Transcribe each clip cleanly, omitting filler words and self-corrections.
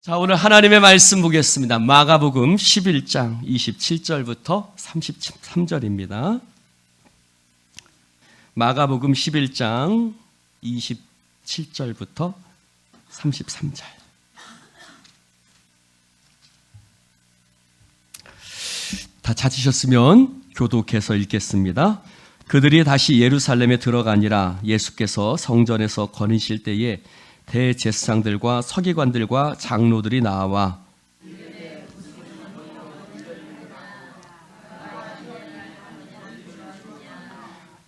자, 오늘 하나님의 말씀 보겠습니다. 마가복음 11장 27절부터 33절입니다. 마가복음 11장 27절부터 33절. 다 찾으셨으면 교독해서 읽겠습니다. 그들이 다시 예루살렘에 들어가니라. 예수께서 성전에서 거니실 때에 대제사장들과 서기관들과 장로들이 나와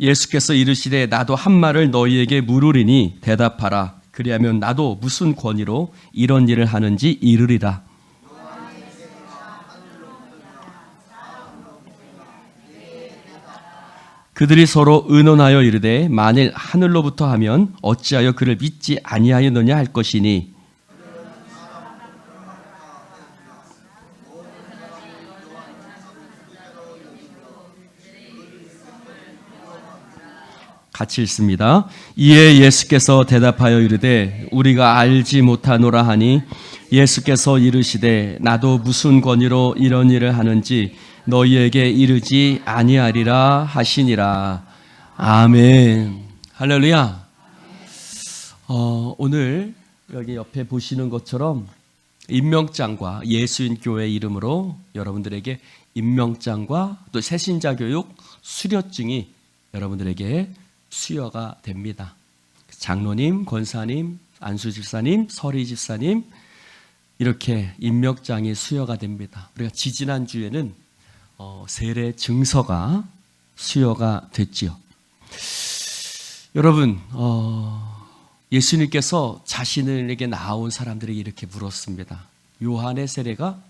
예수께서 이르시되 나도 한 말을 너희에게 물으리니 대답하라. 그리하면 나도 무슨 권위로 이런 일을 하는지 이르리라. 그들이 서로 의논하여 이르되 만일 하늘로부터 하면 어찌하여 그를 믿지 아니하였느냐 할 것이니 같이 읽습니다. 이에 예수께서 대답하여 이르되 우리가 알지 못하노라 하니 예수께서 이르시되 나도 무슨 권위로 이런 일을 하는지 너희에게 이르지 아니하리라 하시니라. 아멘. 할렐루야. 오늘 여기 옆에 보시는 것처럼 임명장과 예수인교회 이름으로 여러분들에게 임명장과 또 새신자 교육 수료증이 여러분들에게 수여가 됩니다. 장로님, 권사님, 안수집사님, 서리집사님 이렇게 임명장이 수여가 됩니다. 우리가 지지난주에는 세례 증서가 수여가 됐지요. 여러분, 예수님께서 자신에게 나온 사람들에게 이렇게 물었습니다. 요한의 세례가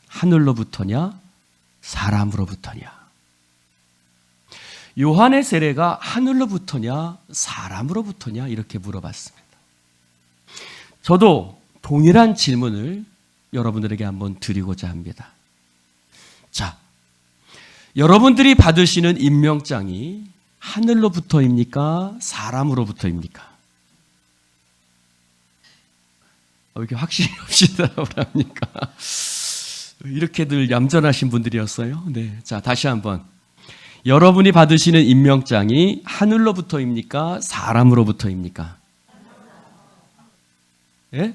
하늘로부터냐 사람으로부터냐? 요한의 세례가 하늘로부터냐 사람으로부터냐? 이렇게 물어봤습니다. 저도 동일한 질문을 여러분들에게 한번 드리고자 합니다. 자, 여러분들이 받으시는 임명장이 하늘로부터입니까? 사람으로부터입니까? 왜 이렇게 확신이 없이 대답을 합니까? 이렇게들 얌전하신 분들이었어요. 네, 자, 다시 한번. 여러분이 받으시는 임명장이 하늘로부터입니까? 사람으로부터입니까? 예?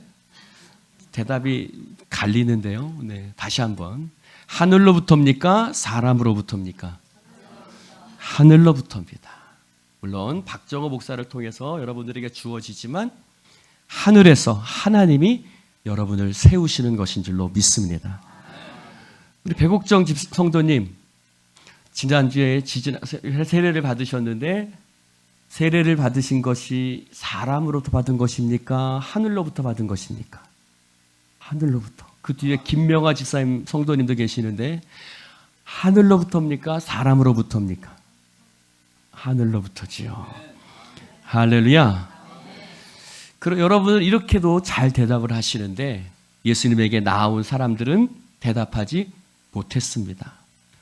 대답이 갈리는데요. 네, 다시 한번. 하늘로부터입니까? 사람으로부터입니까? 하늘로부터입니다. 물론 박정호 목사를 통해서 여러분들에게 주어지지만 하늘에서 하나님이 여러분을 세우시는 것인 줄로 믿습니다. 우리 백옥정 성도님, 지난주에 세례를 받으셨는데 세례를 받으신 것이 사람으로부터 받은 것입니까? 하늘로부터 받은 것입니까? 하늘로부터. 그 뒤에 김명아 집사님 성도님도 계시는데 하늘로부터입니까? 사람으로부터입니까? 하늘로부터지요. 할렐루야. 그럼 여러분은 이렇게도 잘 대답을 하시는데 예수님에게 나온 사람들은 대답하지 못했습니다.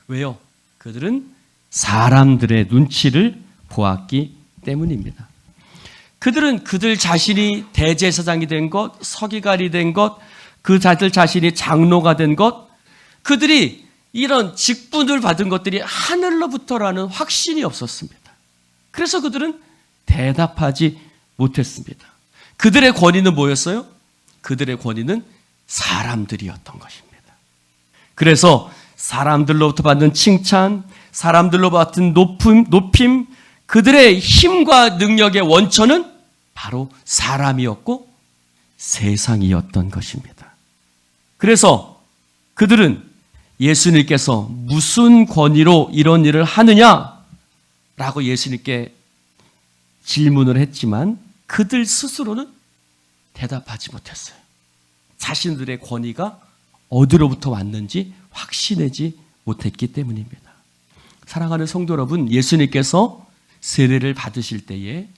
왜요? 그들은 사람들의 눈치를 보았기 때문입니다. 그들은 그들 자신이 대제사장이 된 것, 서기관이 된 것, 그 자들 자신이 장로가 된 것, 그들이 이런 직분을 받은 것들이 하늘로부터라는 확신이 없었습니다. 그래서 그들은 대답하지 못했습니다. 그들의 권위는 뭐였어요? 그들의 권위는 사람들이었던 것입니다. 그래서 사람들로부터 받는 칭찬, 사람들로 받은 높임, 그들의 힘과 능력의 원천은 바로 사람이었고 세상이었던 것입니다. 그래서 그들은 예수님께서 무슨 권위로 이런 일을 하느냐라고 예수님께 질문을 했지만 그들 스스로는 대답하지 못했어요. 자신들의 권위가 어디로부터 왔는지 확신하지 못했기 때문입니다. 사랑하는 성도 여러분, 예수님께서 세례를 받으실 때에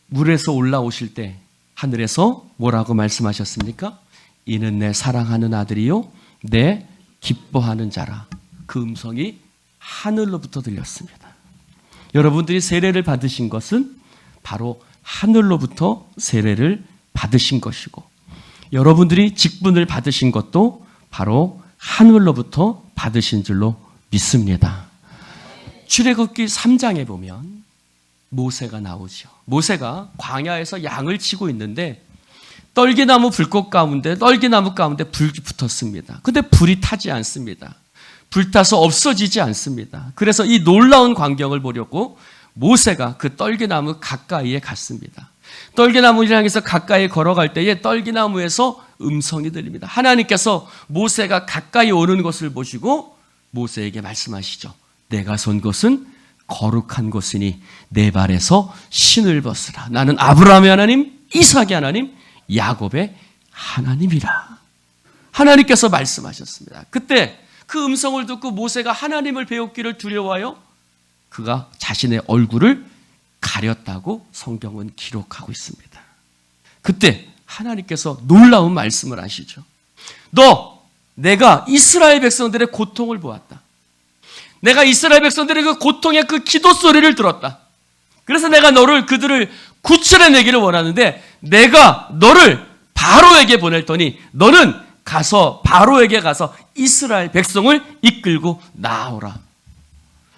물에서 올라오실 때 하늘에서 뭐라고 말씀하셨습니까? 이는 내 사랑하는 아들이요 내 기뻐하는 자라. 그 음성이 하늘로부터 들렸습니다. 여러분들이 세례를 받으신 것은 바로 하늘로부터 세례를 받으신 것이고 여러분들이 직분을 받으신 것도 바로 하늘로부터 받으신 줄로 믿습니다. 출애굽기 3장에 보면 모세가 나오죠. 모세가 광야에서 양을 치고 있는데 떨기나무 불꽃 가운데, 떨기나무 가운데 불이 붙었습니다. 근데 불이 타지 않습니다. 불타서 없어지지 않습니다. 그래서 이 놀라운 광경을 보려고 모세가 그 떨기나무 가까이에 갔습니다. 떨기나무를 향해서 가까이 걸어갈 때에 떨기나무에서 음성이 들립니다. 하나님께서 모세가 가까이 오는 것을 보시고 모세에게 말씀하시죠. 내가 선 곳은 거룩한 곳이니 내 발에서 신을 벗으라. 나는 아브라함의 하나님, 이삭의 하나님, 야곱의 하나님이라. 하나님께서 말씀하셨습니다. 그때 그 음성을 듣고 모세가 하나님을 배웠기를 두려워하여 그가 자신의 얼굴을 가렸다고 성경은 기록하고 있습니다. 그때 하나님께서 놀라운 말씀을 하시죠. 내가 이스라엘 백성들의 고통을 보았다. 내가 이스라엘 백성들의 그 고통의 그 기도 소리를 들었다. 그래서 내가 그들을 구출해내기를 원하는데 내가 너를 바로에게 보낼 터니 너는 바로에게 가서 이스라엘 백성을 이끌고 나오라.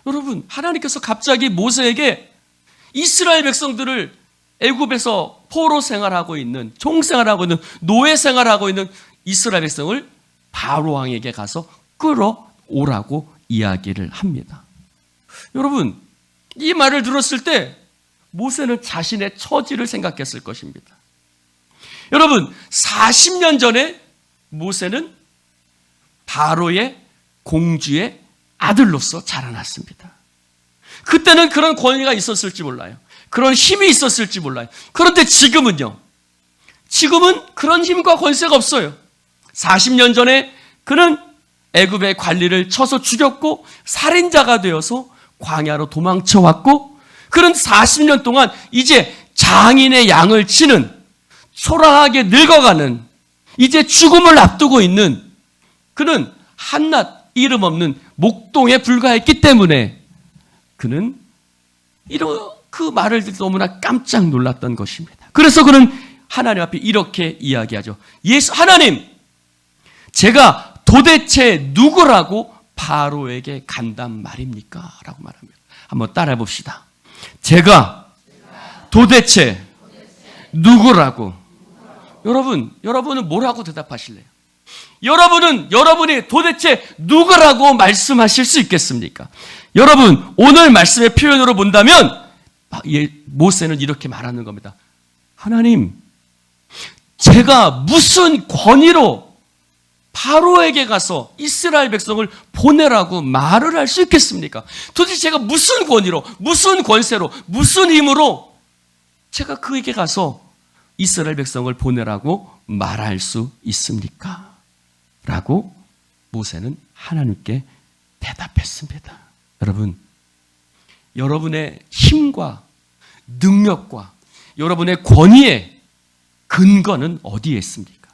여러분, 하나님께서 갑자기 모세에게 이스라엘 백성들을 애굽에서 포로 생활하고 있는, 종생활하고 있는, 노예 생활하고 있는 이스라엘 백성을 바로 왕에게 가서 끌어오라고 이야기를 합니다. 여러분, 이 말을 들었을 때 모세는 자신의 처지를 생각했을 것입니다. 여러분, 40년 전에 모세는 바로의 공주의 아들로서 자라났습니다. 그때는 그런 권위가 있었을지 몰라요. 그런 힘이 있었을지 몰라요. 그런데 지금은요. 지금은 그런 힘과 권세가 없어요. 40년 전에 그는 애굽의 관리를 쳐서 죽였고 살인자가 되어서 광야로 도망쳐왔고 그런 40년 동안 이제 장인의 양을 치는 초라하게 늙어가는 이제 죽음을 앞두고 있는 그는 한낱 이름 없는 목동에 불과했기 때문에 그는 그 말을 듣고 너무나 깜짝 놀랐던 것입니다. 그래서 그는 하나님 앞에 이렇게 이야기하죠. 하나님, 제가 도대체 누구라고 바로에게 간단 말입니까? 라고 말합니다. 한번 따라해 봅시다. 제가 도대체 누구라고? 여러분은 뭐라고 대답하실래요? 여러분이 도대체 누구라고 말씀하실 수 있겠습니까? 여러분, 오늘 말씀의 표현으로 본다면 모세는 이렇게 말하는 겁니다. 하나님, 제가 무슨 권위로 바로에게 가서 이스라엘 백성을 보내라고 말을 할 수 있겠습니까? 도대체 제가 무슨 권위로, 무슨 권세로, 무슨 힘으로 제가 그에게 가서 이스라엘 백성을 보내라고 말할 수 있습니까? 라고 모세는 하나님께 대답했습니다. 여러분, 여러분의 힘과 능력과 여러분의 권위의 근거는 어디에 있습니까?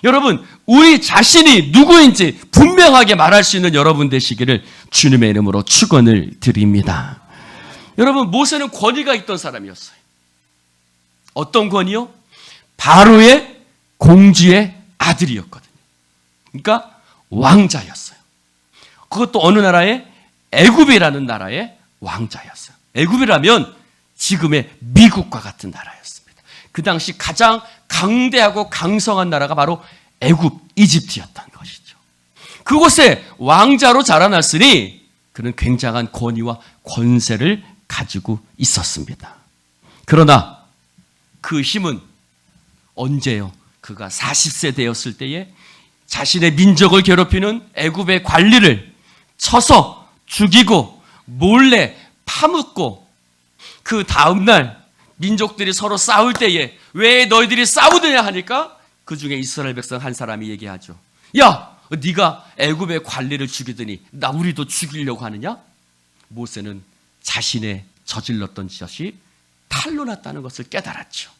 여러분, 우리 자신이 누구인지 분명하게 말할 수 있는 여러분 되시기를 주님의 이름으로 축원을 드립니다. 여러분, 모세는 권위가 있던 사람이었어요. 어떤 권위요? 바로의 공주의 아들이었거든요. 그러니까 왕자였어요. 그것도 어느 나라의 애굽이라는 나라의 왕자였어요. 애굽이라면 지금의 미국과 같은 나라였습니다. 그 당시 가장 강대하고 강성한 나라가 바로 애굽, 이집트였던 것이죠. 그곳에 왕자로 자라났으니 그는 굉장한 권위와 권세를 가지고 있었습니다. 그러나 그 힘은 언제요? 그가 40세 되었을 때에 자신의 민족을 괴롭히는 애굽의 관리를 쳐서 죽이고 몰래 파묻고 그 다음날 민족들이 서로 싸울 때에 왜 너희들이 싸우느냐 하니까 그 중에 이스라엘 백성 한 사람이 얘기하죠. 야, 네가 애굽의 관리를 죽이더니 우리도 죽이려고 하느냐? 모세는 자신의 저질렀던 것이 탈로 났다는 것을 깨달았죠.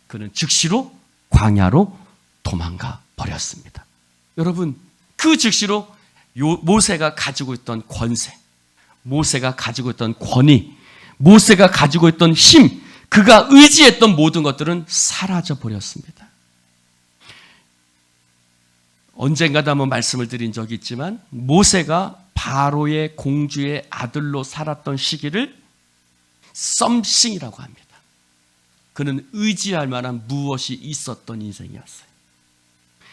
그는 즉시로 광야로 도망가 버렸습니다. 여러분, 그 즉시로 모세가 가지고 있던 권세, 모세가 가지고 있던 권위, 모세가 가지고 있던 힘, 그가 의지했던 모든 것들은 사라져 버렸습니다. 언젠가도 한번 말씀을 드린 적이 있지만 모세가 바로의 공주의 아들로 살았던 시기를 썸씽이라고 합니다. 그는 의지할 만한 무엇이 있었던 인생이었어요.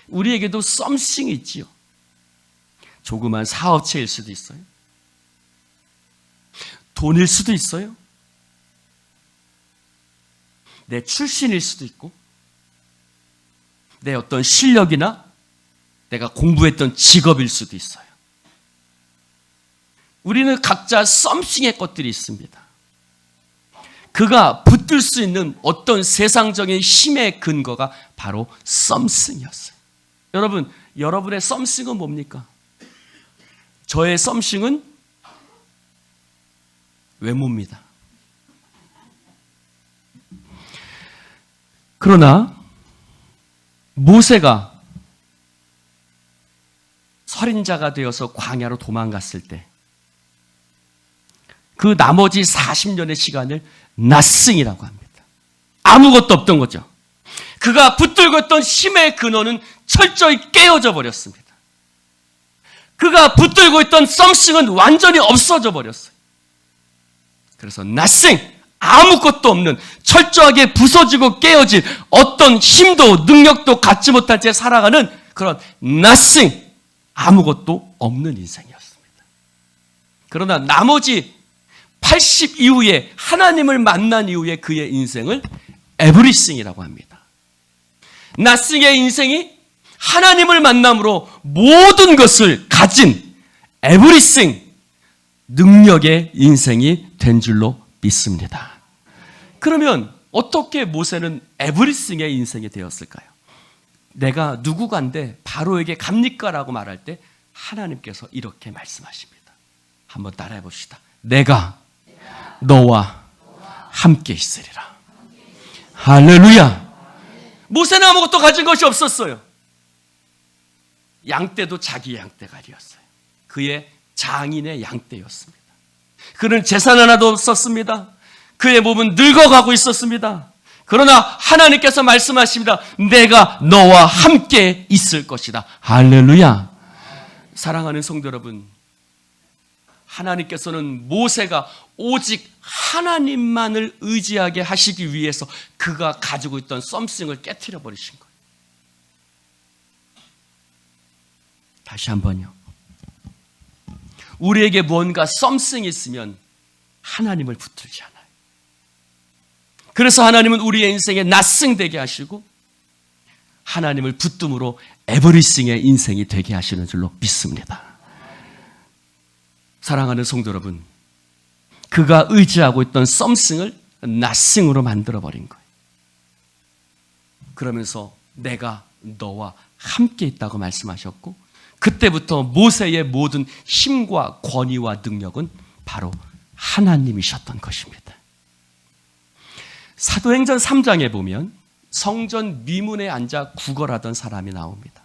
우리에게도 썸씽이 있지요. 조그만 사업체일 수도 있어요. 돈일 수도 있어요. 내 출신일 수도 있고, 내 어떤 실력이나 내가 공부했던 직업일 수도 있어요. 우리는 각자 썸씽의 것들이 있습니다. 그가 붙들 수 있는 어떤 세상적인 힘의 근거가 바로 썸씽이었어요. 여러분, 여러분의 썸씽은 뭡니까? 저의 썸씽은 외모입니다. 그러나 모세가 살인자가 되어서 광야로 도망갔을 때 그 나머지 40년의 시간을 nothing이라고 합니다. 아무것도 없던 거죠. 그가 붙들고 있던 힘의 근원은 철저히 깨어져 버렸습니다. 그가 붙들고 있던 something은 완전히 없어져 버렸어요. 그래서 nothing, 아무것도 없는 철저하게 부서지고 깨어질 어떤 힘도 능력도 갖지 못한 채 살아가는 그런 nothing, 아무것도 없는 인생이었습니다. 그러나 나머지 80 이후에 하나님을 만난 이후에 그의 인생을 everything이라고 합니다. nothing의 인생이 하나님을 만남으로 모든 것을 가진 everything, 능력의 인생이 된 줄로 믿습니다. 그러면 어떻게 모세는 everything의 인생이 되었을까요? 내가 누구간데 바로에게 갑니까라고 말할 때 하나님께서 이렇게 말씀하십니다. 한번 따라해 봅시다. 내가 너와 함께 있으리라. 할렐루야. 모세는 아무것도 가진 것이 없었어요. 양떼도 자기 양떼가 아니었어요. 그의 장인의 양떼였습니다. 그는 재산 하나도 없었습니다. 그의 몸은 늙어가고 있었습니다. 그러나 하나님께서 말씀하십니다. 내가 너와 함께 있을 것이다. 할렐루야. 사랑하는 성도 여러분, 하나님께서는 모세가 오직 하나님만을 의지하게 하시기 위해서 그가 가지고 있던 썸씽을 깨트려 버리신 거예요. 다시 한번요. 우리에게 뭔가 썸씽이 있으면 하나님을 붙들지 않아요. 그래서 하나님은 우리의 인생에 nothing 되게 하시고 하나님을 붙듦으로 everything의 인생이 되게 하시는 줄로 믿습니다. 사랑하는 성도 여러분, 그가 의지하고 있던 something을 nothing으로 만들어버린 거예요. 그러면서 내가 너와 함께 있다고 말씀하셨고 그때부터 모세의 모든 힘과 권위와 능력은 바로 하나님이셨던 것입니다. 사도행전 3장에 보면 성전 미문에 앉아 구걸하던 사람이 나옵니다.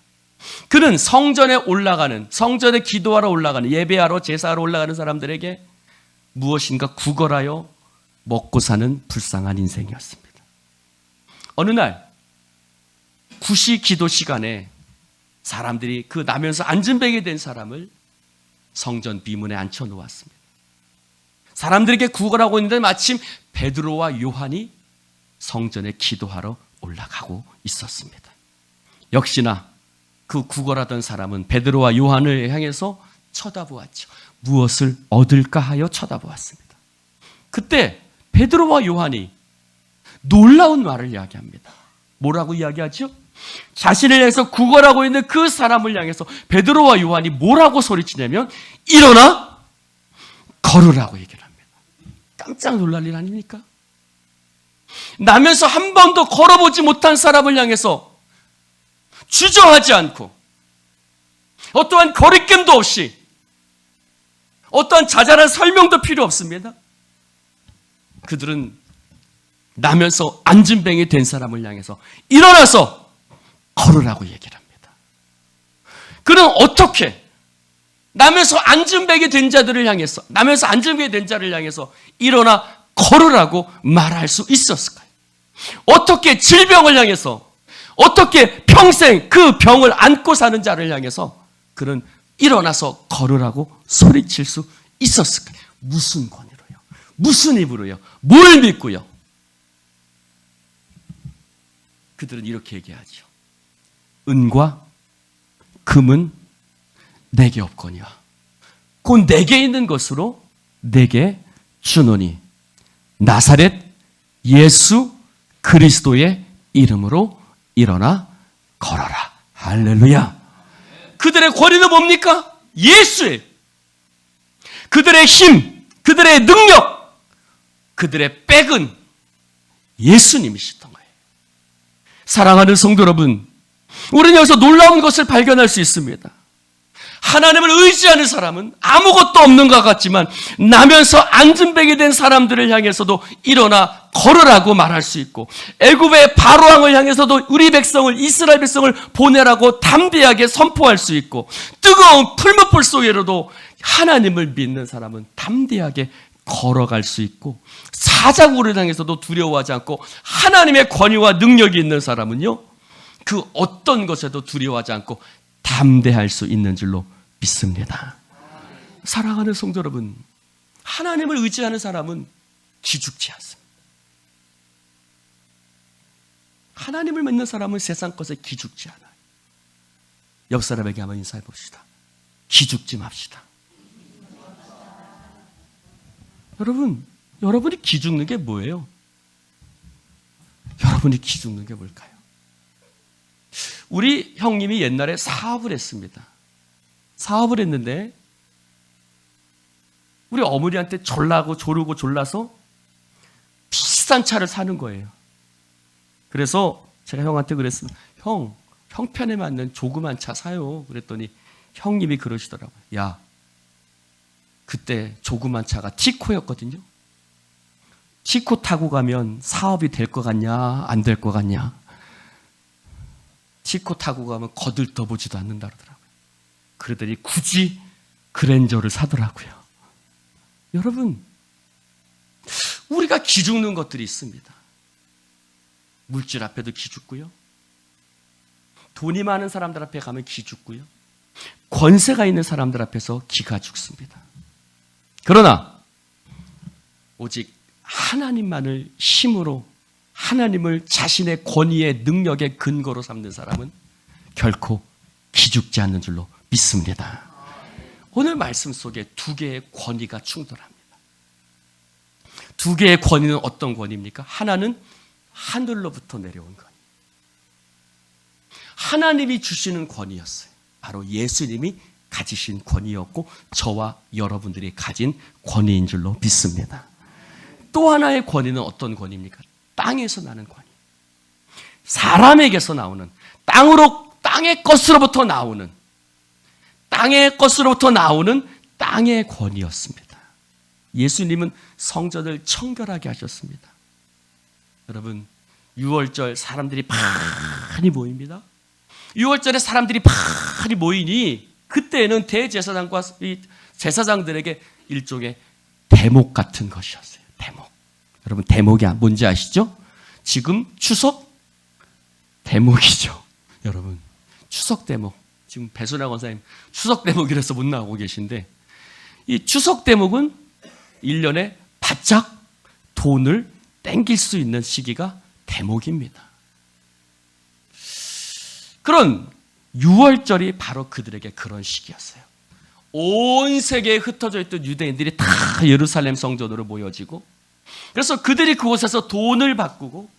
그는 성전에 올라가는, 성전에 기도하러 올라가는, 예배하러 제사하러 올라가는 사람들에게 무엇인가 구걸하여 먹고 사는 불쌍한 인생이었습니다. 어느 날 구시 기도 시간에 사람들이 그 나면서 앉은뱅이 된 사람을 성전 비문에 앉혀 놓았습니다. 사람들에게 구걸하고 있는데 마침 베드로와 요한이 성전에 기도하러 올라가고 있었습니다. 역시나 그 구걸하던 사람은 베드로와 요한을 향해서 쳐다보았죠. 무엇을 얻을까 하여 쳐다보았습니다. 그때 베드로와 요한이 놀라운 말을 이야기합니다. 뭐라고 이야기하죠? 자신을 향해서 구걸하고 있는 그 사람을 향해서 베드로와 요한이 뭐라고 소리치냐면 일어나 걸으라고 얘기를 합니다. 깜짝 놀랄 일 아닙니까? 나면서 한 번도 걸어보지 못한 사람을 향해서 주저하지 않고 어떠한 거리낌도 없이 어떠한 자잘한 설명도 필요 없습니다. 그들은 나면서 앉은뱅이 된 사람을 향해서 일어나서 걸으라고 얘기를 합니다. 그는 어떻게 나면서 앉은뱅이 된 자들을 향해서, 나면서 앉은뱅이 된 자를 향해서 일어나 걸으라고 말할 수 있었을까요? 어떻게 질병을 향해서, 어떻게 평생 그 병을 안고 사는 자를 향해서 그는 일어나서 걸으라고 소리칠 수 있었을까? 무슨 권위로요? 무슨 입으로요? 뭘 믿고요? 그들은 이렇게 얘기하죠. 은과 금은 내게 없거니와 곧 내게 있는 것으로 내게 주노니 나사렛 예수 그리스도의 이름으로 일어나 걸어라. 할렐루야. 그들의 권위는 뭡니까? 예수의. 그들의 힘, 그들의 능력, 그들의 백은 예수님이시던 거예요. 사랑하는 성도 여러분, 우리는 여기서 놀라운 것을 발견할 수 있습니다. 하나님을 의지하는 사람은 아무것도 없는 것 같지만 나면서 안전뱅이 된 사람들을 향해서도 일어나 걸으라고 말할 수 있고, 애굽의 바로왕을 향해서도 우리 백성을, 이스라엘 백성을 보내라고 담대하게 선포할 수 있고, 뜨거운 풀무불 속에로도 하나님을 믿는 사람은 담대하게 걸어갈 수 있고, 사자굴을 향해서도 두려워하지 않고 하나님의 권위와 능력이 있는 사람은요, 그 어떤 것에도 두려워하지 않고 담대할 수 있는 줄로 믿습니다. 사랑하는 성도 여러분, 하나님을 의지하는 사람은 기죽지 않습니다. 하나님을 믿는 사람은 세상 것에 기죽지 않아요. 옆 사람에게 한번 인사해 봅시다. 기죽지 맙시다. 여러분이 기죽는 게 뭐예요? 여러분이 기죽는 게 뭘까요? 우리 형님이 옛날에 사업을 했습니다. 사업을 했는데 우리 어머니한테 조르고 졸라서 비싼 차를 사는 거예요. 그래서 제가 형한테 그랬습니다. 형편에 맞는 조그만 차 사요. 그랬더니 형님이 그러시더라고요. 야, 그때 조그만 차가 티코였거든요. 티코 타고 가면 사업이 될 것 같냐, 안 될 것 같냐. 티코 타고 가면 거들떠보지도 않는다 그러더라고요. 그러더니 굳이 그랜저를 사더라고요. 여러분, 우리가 기죽는 것들이 있습니다. 물질 앞에도 기죽고요. 돈이 많은 사람들 앞에 가면 기죽고요. 권세가 있는 사람들 앞에서 기가 죽습니다. 그러나 오직 하나님만을 힘으로, 하나님을 자신의 권위의 능력의 근거로 삼는 사람은 결코 기죽지 않는 줄로 믿습니다. 오늘 말씀 속에 두 개의 권위가 충돌합니다. 두 개의 권위는 어떤 권위입니까? 하나는 하늘로부터 내려온 권위. 하나님이 주시는 권위였어요. 바로 예수님이 가지신 권위였고 저와 여러분들이 가진 권위인 줄로 믿습니다. 또 하나의 권위는 어떤 권위입니까? 땅에서 나는 권위. 사람에게서 나오는, 땅의 것으로부터 나오는, 땅의 권위였습니다. 예수님은 성전을 청결하게 하셨습니다. 여러분, 6월절 사람들이 많이 모입니다. 6월절에 사람들이 많이 모이니 그때는 대제사장과 이 제사장들에게 일종의 대목 같은 것이었어요. 대목. 여러분, 대목이 뭔지 아시죠? 지금 추석 대목이죠. 여러분, 추석 대목. 지금 배순아 권사님 추석 대목이라서 못 나오고 계신데, 이 추석 대목은 1년에 바짝 돈을 땡길 수 있는 시기가 대목입니다. 그런 6월절이 바로 그들에게 그런 시기였어요. 온 세계에 흩어져 있던 유대인들이 다 예루살렘 성전으로 모여지고, 그래서 그들이 그곳에서 돈을 바꾸고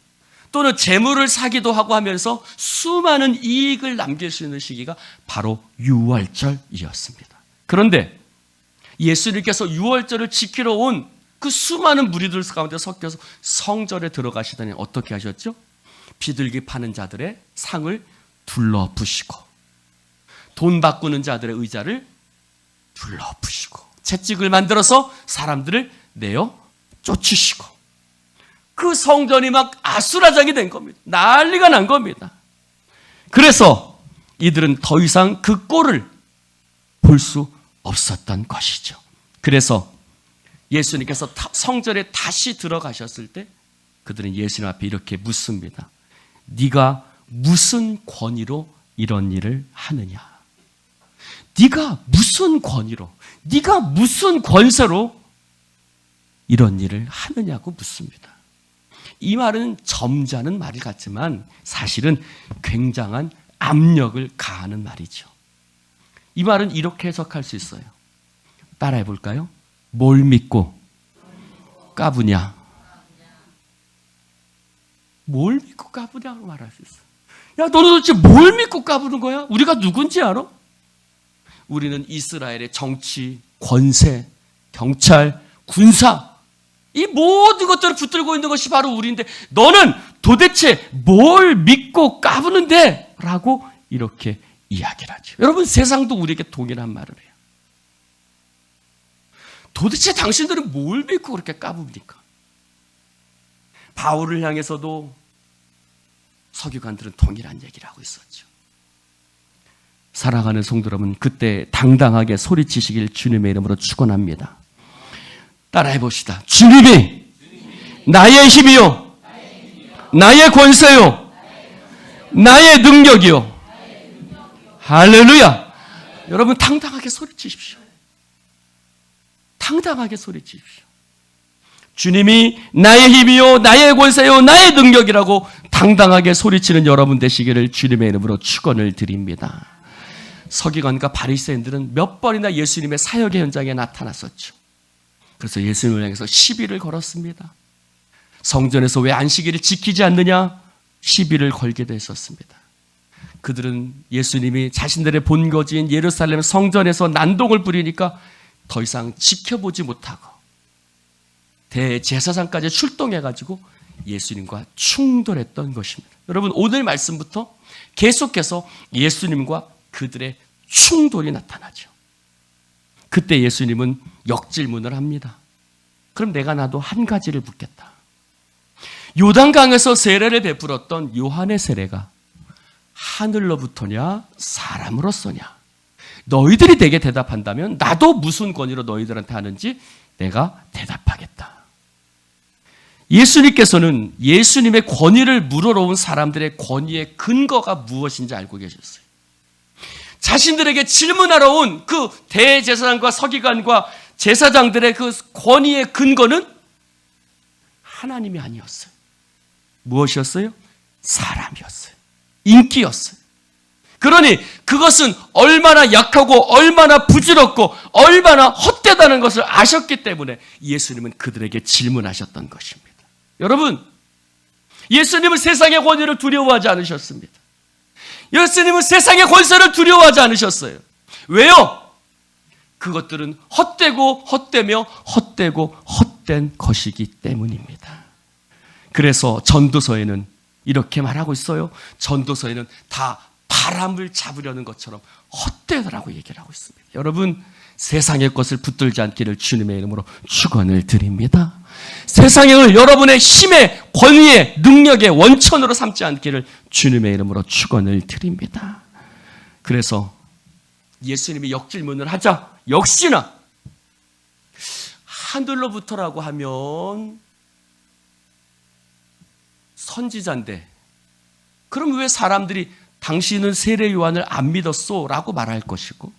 또는 재물을 사기도 하고 하면서 수많은 이익을 남길 수 있는 시기가 바로 6월절이었습니다. 그런데 예수님께서 6월절을 지키러 온 그 수많은 무리들 가운데 섞여서 성전에 들어가시더니 어떻게 하셨죠? 비둘기 파는 자들의 상을 둘러부시고, 돈 바꾸는 자들의 의자를 둘러부시고, 채찍을 만들어서 사람들을 내어 쫓으시고, 그 성전이 막 아수라장이 된 겁니다. 난리가 난 겁니다. 그래서 이들은 더 이상 그 꼴을 볼 수 없었던 것이죠. 그래서 예수님께서 성전에 다시 들어가셨을 때 그들은 예수님 앞에 이렇게 묻습니다. 네가 무슨 권위로 이런 일을 하느냐? 네가 무슨 권위로, 네가 무슨 권세로 이런 일을 하느냐고 묻습니다. 이 말은 점잖은 말 같지만 사실은 굉장한 압력을 가하는 말이죠. 이 말은 이렇게 해석할 수 있어요. 따라해 볼까요? 뭘 믿고 까부냐? 뭘 믿고 까부냐고 말할 수 있어요. 야, 너는 도대체 뭘 믿고 까부는 거야? 우리가 누군지 알아? 우리는 이스라엘의 정치, 권세, 경찰, 군사, 이 모든 것들을 붙들고 있는 것이 바로 우리인데 너는 도대체 뭘 믿고 까부는데? 라고 이렇게 이야기를 하죠. 여러분, 세상도 우리에게 동일한 말을 해요. 도대체 당신들은 뭘 믿고 그렇게 까붑니까? 바울을 향해서도 서기관들은 동일한 얘기를 하고 있었죠. 사랑하는 성도 여러분, 그때 당당하게 소리치시길 주님의 이름으로 축원합니다. 따라해 봅시다. 주님이 나의 힘이요, 나의 권세요, 나의 능력이요. 할렐루야. 여러분, 당당하게 소리치십시오. 당당하게 소리치십시오. 주님이 나의 힘이요, 나의 권세요, 나의 능력이라고 당당하게 소리치는 여러분 되시기를 주님의 이름으로 축원을 드립니다. 서기관과 바리새인들은 몇 번이나 예수님의 사역의 현장에 나타났었죠. 그래서 예수님을 향해서 시비를 걸었습니다. 성전에서 왜 안식일을 지키지 않느냐? 시비를 걸기도 했었습니다. 그들은 예수님이 자신들의 본거지인 예루살렘 성전에서 난동을 부리니까 더 이상 지켜보지 못하고 대제사장까지 출동해가지고 예수님과 충돌했던 것입니다. 여러분, 오늘 말씀부터 계속해서 예수님과 그들의 충돌이 나타나죠. 그때 예수님은 역질문을 합니다. 그럼 내가 나도 한 가지를 묻겠다. 요단강에서 세례를 베풀었던 요한의 세례가 하늘로부터냐 사람으로서냐? 너희들이 내게 대답한다면 나도 무슨 권위로 너희들한테 하는지 내가 대답하겠다. 예수님께서는 예수님의 권위를 물으러 온 사람들의 권위의 근거가 무엇인지 알고 계셨어요. 자신들에게 질문하러 온 그 대제사장과 서기관과 제사장들의 그 권위의 근거는 하나님이 아니었어요. 무엇이었어요? 사람이었어요. 인기였어요. 그러니 그것은 얼마나 약하고 얼마나 부질없고 얼마나 헛되다는 것을 아셨기 때문에 예수님은 그들에게 질문하셨던 것입니다. 여러분, 예수님은 세상의 권위를 두려워하지 않으셨습니다. 예수님은 세상의 권세를 두려워하지 않으셨어요. 왜요? 그것들은 헛되고 헛되며 헛되고 헛된 것이기 때문입니다. 그래서 전도서에는 이렇게 말하고 있어요. 전도서에는 다 바람을 잡으려는 것처럼 헛되다라고 얘기를 하고 있습니다. 여러분, 세상의 것을 붙들지 않기를 주님의 이름으로 축원을 드립니다. 세상을 여러분의 힘의 권위의 능력의 원천으로 삼지 않기를 주님의 이름으로 축원을 드립니다. 그래서 예수님이 역질문을 하자 역시나 하늘로부터라고 하면 선지자인데 그럼 왜 사람들이 당신은 세례 요한을 안 믿었소? 라고 말할 것이고,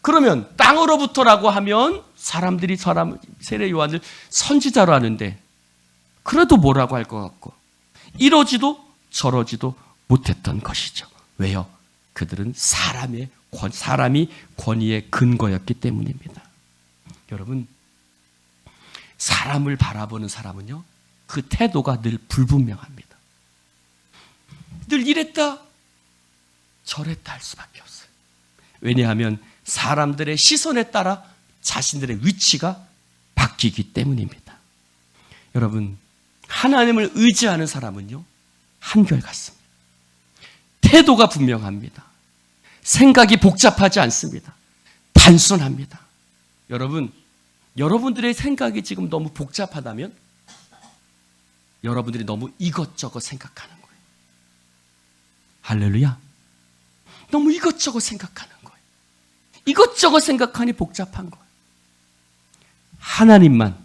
그러면 땅으로부터라고 하면 사람들이 세례 요한을 선지자로 하는데 그래도 뭐라고 할 것 같고 이러지도 저러지도 못했던 것이죠. 왜요? 그들은 사람이 권위의 근거였기 때문입니다. 여러분, 사람을 바라보는 사람은요, 그 태도가 늘 불분명합니다. 늘 이랬다 저랬다 할 수밖에 없어요. 왜냐하면 사람들의 시선에 따라 자신들의 위치가 바뀌기 때문입니다. 여러분, 하나님을 의지하는 사람은요, 한결같습니다. 태도가 분명합니다. 생각이 복잡하지 않습니다. 단순합니다. 여러분, 여러분들의 생각이 지금 너무 복잡하다면 여러분들이 너무 이것저것 생각하는 거예요. 할렐루야. 너무 이것저것 생각하는 거예요. 이것저것 생각하니 복잡한 거예요. 하나님만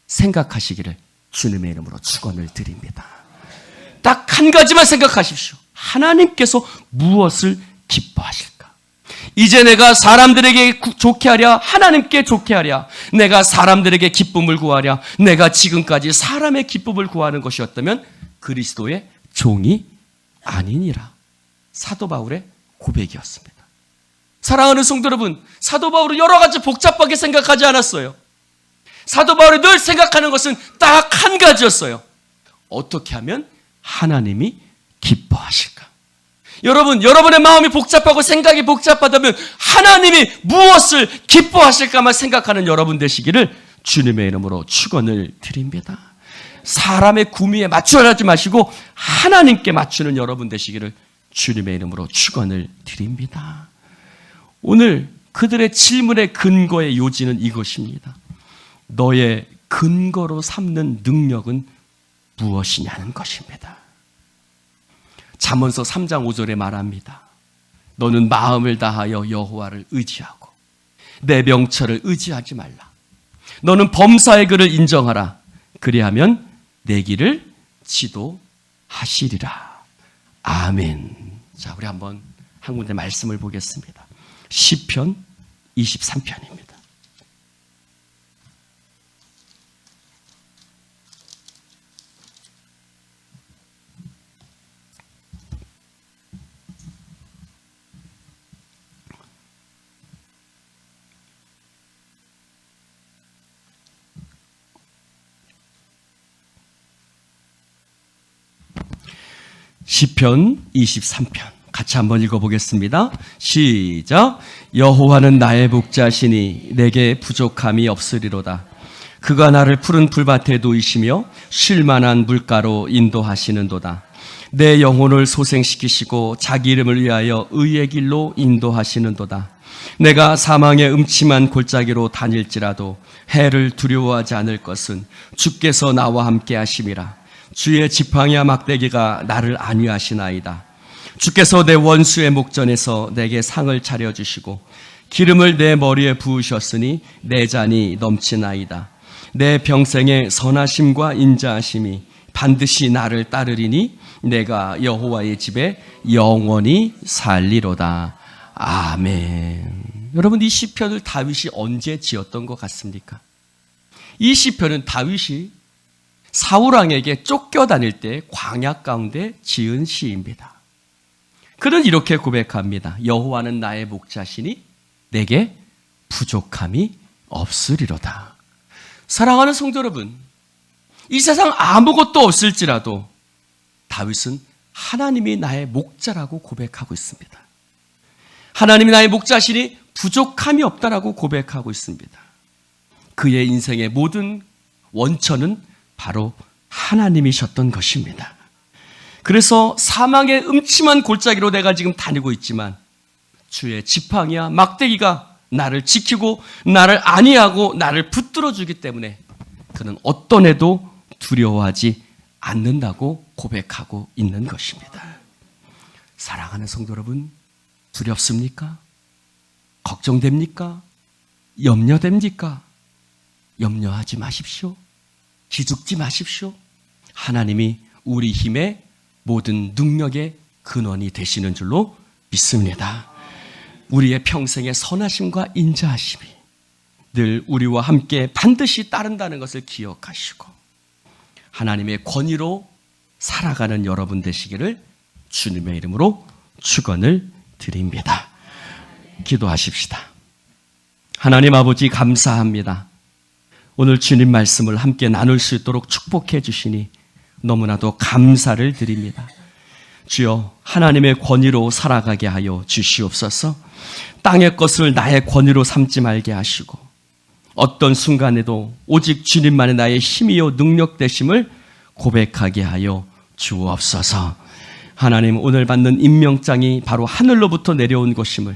생각하시기를 주님의 이름으로 축원을 드립니다. 딱 한 가지만 생각하십시오. 하나님께서 무엇을 기뻐하실까? 이제 내가 사람들에게 좋게 하랴, 하나님께 좋게 하랴, 내가 사람들에게 기쁨을 구하랴, 내가 지금까지 사람의 기쁨을 구하는 것이었다면 그리스도의 종이 아니니라. 사도 바울의 고백이었습니다. 사랑하는 성도 여러분, 사도 바울은 여러 가지 복잡하게 생각하지 않았어요. 사도 바울이 늘 생각하는 것은 딱 한 가지였어요. 어떻게 하면 하나님이 기뻐하실까? 여러분, 여러분의 마음이 복잡하고 생각이 복잡하다면 하나님이 무엇을 기뻐하실까만 생각하는 여러분 되시기를 주님의 이름으로 축원을 드립니다. 사람의 구미에 맞춰하지 마시고 하나님께 맞추는 여러분 되시기를 주님의 이름으로 축원을 드립니다. 오늘 그들의 질문의 근거의 요지는 이것입니다. 너의 근거로 삼는 능력은 무엇이냐는 것입니다. 잠언서 3장 5절에 말합니다. 너는 마음을 다하여 여호와를 의지하고 내 명철을 의지하지 말라. 너는 범사의 그를 인정하라. 그리하면 내 길을 지도하시리라. 아멘. 자, 우리 한번 한 군데 말씀을 보겠습니다. 시편 23편입니다. 시편 23편 같이 한번 읽어보겠습니다. 시작. 여호와는 나의 목자시니 내게 부족함이 없으리로다. 그가 나를 푸른 풀밭에 놓이시며 쉴만한 물가로 인도하시는도다. 내 영혼을 소생시키시고 자기 이름을 위하여 의의 길로 인도하시는도다. 내가 사망의 음침한 골짜기로 다닐지라도 해를 두려워하지 않을 것은 주께서 나와 함께 하심이라. 주의 지팡이와 막대기가 나를 안위하시나이다. 주께서 내 원수의 목전에서 내게 상을 차려주시고 기름을 내 머리에 부으셨으니 내 잔이 넘치나이다. 내 평생의 선하심과 인자하심이 반드시 나를 따르리니 내가 여호와의 집에 영원히 살리로다. 아멘. 여러분, 이 시편을 다윗이 언제 지었던 것 같습니까? 이 시편은 다윗이 사울왕에게 쫓겨다닐 때 광야 가운데 지은 시입니다. 그는 이렇게 고백합니다. 여호와는 나의 목자시니 내게 부족함이 없으리로다. 사랑하는 성도 여러분, 이 세상 아무것도 없을지라도 다윗은 하나님이 나의 목자라고 고백하고 있습니다. 하나님이 나의 목자시니 부족함이 없다라고 고백하고 있습니다. 그의 인생의 모든 원천은 바로 하나님이셨던 것입니다. 그래서 사망의 음침한 골짜기로 내가 지금 다니고 있지만 주의 지팡이와 막대기가 나를 지키고 나를 안위하고 나를 붙들어 주기 때문에 그는 어떤 해도 두려워하지 않는다고 고백하고 있는 것입니다. 사랑하는 성도 여러분, 두렵습니까? 걱정됩니까? 염려됩니까? 염려하지 마십시오. 기죽지 마십시오. 하나님이 우리 힘의 모든 능력의 근원이 되시는 줄로 믿습니다. 우리의 평생의 선하심과 인자하심이 늘 우리와 함께 반드시 따른다는 것을 기억하시고 하나님의 권위로 살아가는 여러분 되시기를 주님의 이름으로 축원을 드립니다. 기도하십시다. 하나님 아버지, 감사합니다. 오늘 주님 말씀을 함께 나눌 수 있도록 축복해 주시니 너무나도 감사를 드립니다. 주여, 하나님의 권위로 살아가게 하여 주시옵소서. 땅의 것을 나의 권위로 삼지 말게 하시고 어떤 순간에도 오직 주님만의 나의 힘이요 능력 되심을 고백하게 하여 주옵소서. 하나님, 오늘 받는 임명장이 바로 하늘로부터 내려온 것임을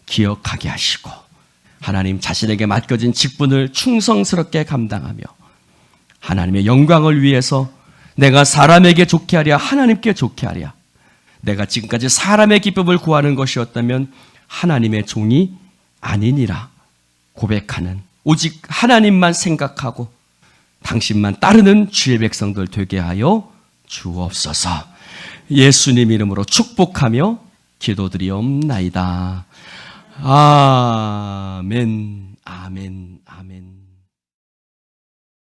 기억하게 하시고 하나님, 자신에게 맡겨진 직분을 충성스럽게 감당하며 하나님의 영광을 위해서 내가 사람에게 좋게 하랴, 하나님께 좋게 하랴, 내가 지금까지 사람의 기쁨을 구하는 것이었다면 하나님의 종이 아니니라 고백하는, 오직 하나님만 생각하고 당신만 따르는 주의 백성들 되게 하여 주옵소서. 예수님 이름으로 축복하며 기도드리옵나이다. 아멘, 아멘, 아멘.